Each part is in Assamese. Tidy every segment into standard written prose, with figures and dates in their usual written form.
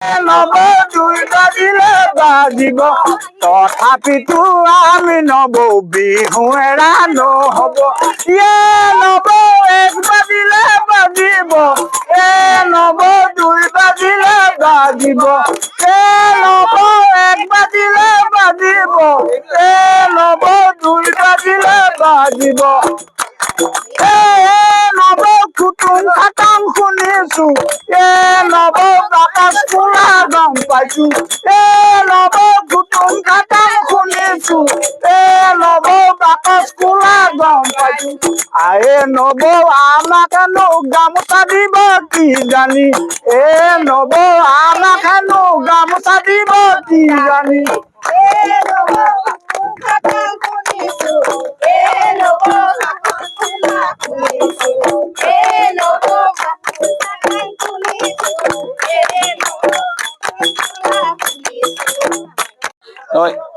নব দুই বাজিলে বাজিব তথাপিতো আমি নব বিহু এৰা নহব নব এক বাজিলে বাজিব নব দুই বাজিলে বাজিব নব এক বাজিলে বাজিব নব দুই বাজিলে বাজিব নব কুটুম খাটাং শুনিছো নব বাকাশ ফুলা গম পাইছো নব কুটুম খাটাং শুনিছো নব বাকাশ ফুলা গম পাইছো নব আমাকেনো গামোচা দিব কি জানি নব আমাকেনো গামোচা দিব কি জানি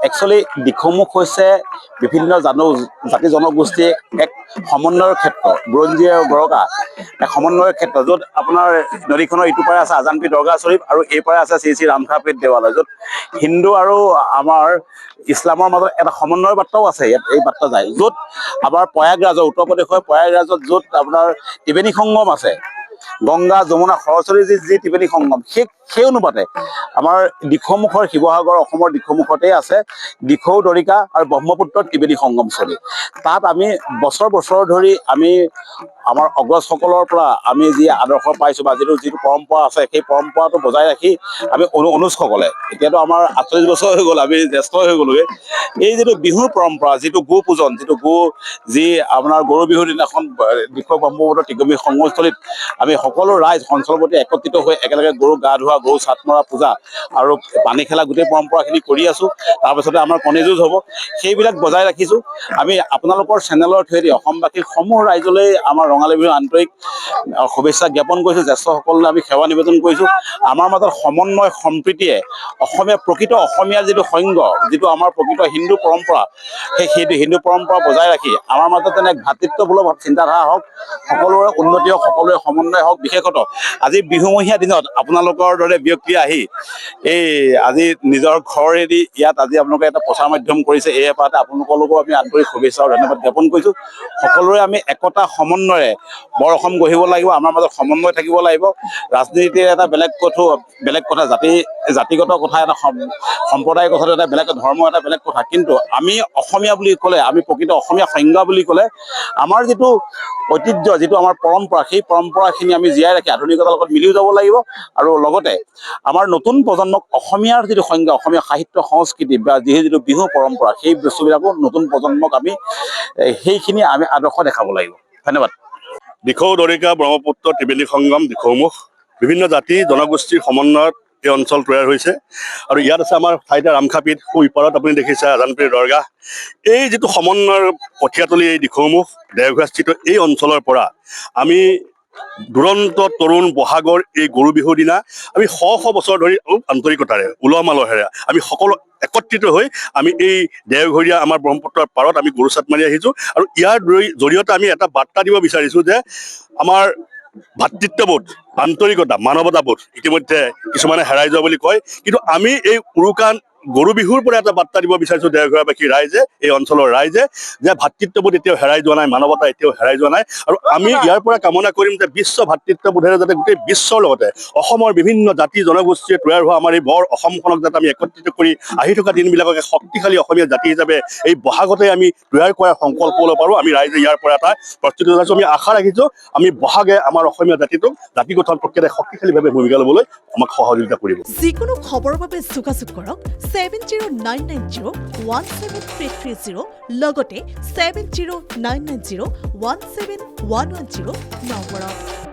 একচুৱেলি দিখৌমুখ হৈছে বিভিন্ন জাতি জনগোষ্ঠীৰ এক সমন্বয়ৰ ক্ষেত্ৰ বুৰঞ্জী আৰু গৰকা এক সমন্বয়ৰ ক্ষেত্ৰ য'ত আপোনাৰ নদীখনৰ ইটো পাৰে আছে আজানপীৰ দৰগাহ শ্বৰীফ আৰু এই পাৰে আছে শ্ৰী শ্ৰী ৰামখাপীঠ দেৱালয় য'ত হিন্দু আৰু আমাৰ ইছলামৰ মাজত এটা সমন্বয়ৰ বাৰ্তাও আছে ইয়াত এই বাৰ্তা যায় য'ত আমাৰ প্ৰয়াগৰাজৰ উত্তৰ প্ৰদেশৰ প্ৰয়াগৰাজত য'ত আপোনাৰ ত্ৰিবেণী সংগম আছে গংগা যমুনা সৰস্বতী যি ত্ৰিবেণী সংগম সেই অনুপাতে আমাৰ দিখৌমুখৰ শিৱসাগৰ অসমৰ দিখৌমুখতেই আছে দিখৌ দৰিকা আৰু ব্ৰহ্মপুত্ৰৰ ত্ৰিবেণী সংগমস্থলী তাত আমি বছৰ ধৰি আমি আমাৰ অগ্ৰজসকলৰ পৰা আমি যি আদৰ্শ পাইছোঁ বা যিটো পৰম্পৰা আছে সেই পৰম্পৰাটো বজাই ৰাখি আমি অনুজসকলে এতিয়াতো আমাৰ 48 বছৰ হৈ গ'ল আমি জ্যেষ্ঠ হৈ গ'লোগৈ এই যিটো বিহুৰ পৰম্পৰা যিটো গো পূজন যিটো যি আপোনাৰ গৰু বিহুৰ দিনাখন দিখৌ ব্ৰহ্মপুত্ৰ ত্ৰিবেণী সংগমস্থলীত আমি সকলো ৰাইজ অঞ্চলপতি একত্ৰিত হৈ একেলগে গৰু গা ধোৱা গৰু চাট মৰা পূজা আৰু পানী খেলা গোটেই পৰম্পৰাখিনি কৰি আছোঁ তাৰপিছতে আমাৰ কণী যুঁজ হ'ব সেইবিলাক বজাই ৰাখিছোঁ আমি আপোনালোকৰ চেনেলৰ থ্ৰুৱেদি অসমবাসীৰ সমূহ ৰাইজলৈ আমাৰ ৰঙালী বিহুৰ আন্তৰিক শুভেচ্ছা জ্ঞাপন কৰিছোঁ জ্যেষ্ঠসকললৈ আমি সেৱা নিবেদন কৰিছোঁ আমাৰ মাজত সমন্বয় সম্প্ৰীতিয়ে প্ৰকৃত অসমীয়াৰ যিটো সংগ যিটো আমাৰ প্ৰকৃত হিন্দু পৰম্পৰা সেইটো হিন্দু পৰম্পৰা বজাই ৰাখি আমাৰ মাজত যেনে ভাতৃত্বমূলক চিন্তাধাৰা হওক সকলোৰে উন্নতি হওক সকলোৰে সমন্বয় হওক বিশেষত আজি বিহুমহীয়া দিনত আপোনালোকৰ দৰে ব্যক্তি আহি আজি নিজৰ ঘৰেদি ইয়াত আজি আপোনালোকে এটা প্ৰচাৰ মাধ্যম কৰিছে এই এপাতে আপোনালোকলৈকো আমি আন্তৰিক শুভেচ্ছা আৰু ধন্যবাদ জ্ঞাপন কৰিছোঁ সকলোৰে আমি একতা সমন্বয়েৰে বৰ অসম গঢ়িব লাগিব আমাৰ মাজত সমন্বয় থাকিব লাগিব ৰাজনীতিৰ এটা বেলেগ কথা জাতিগত কথা এটা সম্প্ৰদায়ৰ কথাটো এটা বেলেগ ধৰ্ম এটা বেলেগ কথা কিন্তু আমি অসমীয়া বুলি ক'লে আমি প্ৰকৃত অসমীয়া সংজ্ঞা বুলি ক'লে আমাৰ যিটো ঐতিহ্য যিটো আমাৰ পৰম্পৰা সেই পৰম্পৰাখিনি আমি জীয়াই ৰাখি আধুনিকতাৰ লগত মিলিও যাব লাগিব আৰু লগতে আমাৰ নতুন প্ৰজন্মক অসমীয়াৰ যিটো সংজ্ঞা অসমীয়া সাহিত্য সংস্কৃতি বা যিটো বিহু পৰম্পৰা সেই বস্তুবিলাকো নতুন প্ৰজন্মক আমি সেইখিনি আমি আদৰ্শ দেখাব লাগিব ধন্যবাদ দিখৌ দৰিকা ব্ৰহ্মপুত্ৰ ত্ৰিবেণী সংগম দিখৌমুখ বিভিন্ন জাতি জনগোষ্ঠীৰ সমন্বয়ত এই অঞ্চল তৈয়াৰ হৈছে আৰু ইয়াত আছে আমাৰ ঠাইতে ৰামখাপীঠ ইপাৰত আপুনি দেখিছে আজানপীৰ দৰগাহ এই যিটো সমন্বয়ৰ কঠীয়াতলী এই দিখৌমুখ দেওঘৰীয়াস্থিত এই অঞ্চলৰ পৰা আমি দুৰন্ত তৰুণ বহাগৰ এই গৰু বিহুৰ দিনা আমি শ বছৰ ধৰি আন্তৰিকতাৰে উলহ মালহেৰে আমি সকলো একত্ৰিত হৈ আমি এই দেওঘৰীয়া আমাৰ ব্ৰহ্মপুত্ৰৰ পাৰত আমি গৰু চাট মাৰি আহিছোঁ আৰু ইয়াৰ জৰিয়তে আমি এটা বাৰ্তা দিব বিচাৰিছোঁ যে আমাৰ ভাতৃত্ববোধ আন্তৰিকতা মানৱতাবোধ ইতিমধ্যে কিছুমানে হেৰাই যোৱা বুলি কয় কিন্তু আমি এই উৰুকা গৰু বিহুৰ পৰা এটা বাৰ্তা দিব বিচাৰিছোঁ দেওঘৰীয়াবাসী ৰাইজে এই অঞ্চলৰ ৰাইজে যে ভাতৃত্ববোধ এতিয়াও হেৰাই যোৱা নাই মানৱতা এতিয়াও হেৰাই যোৱা নাই আৰু আমি ইয়াৰ পৰা কামনা কৰিম যে বিশ্ব ভাতৃত্ববোধেৰে যাতে গোটেই বিশ্বৰ লগতে অসমৰ বিভিন্ন জাতি জনগোষ্ঠীয়ে তৈয়াৰ হোৱা আমাৰ এই বৰ অসমখনক যাতে আমি একত্ৰিত কৰি আহি থকা দিনবিলাককে শক্তিশালী অসমীয়া জাতি হিচাপে এই বহাগতে আমি তৈয়াৰ কৰাৰ সংকল্প ল'ব পাৰোঁ আমি ৰাইজে ইয়াৰ পৰা এটা প্ৰস্তুতি জনাইছোঁ আমি আশা ৰাখিছোঁ আমি বহাগে আমাৰ অসমীয়া জাতিটোক জাতি গঠন প্ৰক্ৰিয়াৰে শক্তিশালীভাৱে ভূমিকা ল'বলৈ আমাক সহযোগিতা কৰিব যিকোনো খবৰৰ বাবে যোগাযোগ কৰক 7099017330 লগতে 7099017110 নম্বৰত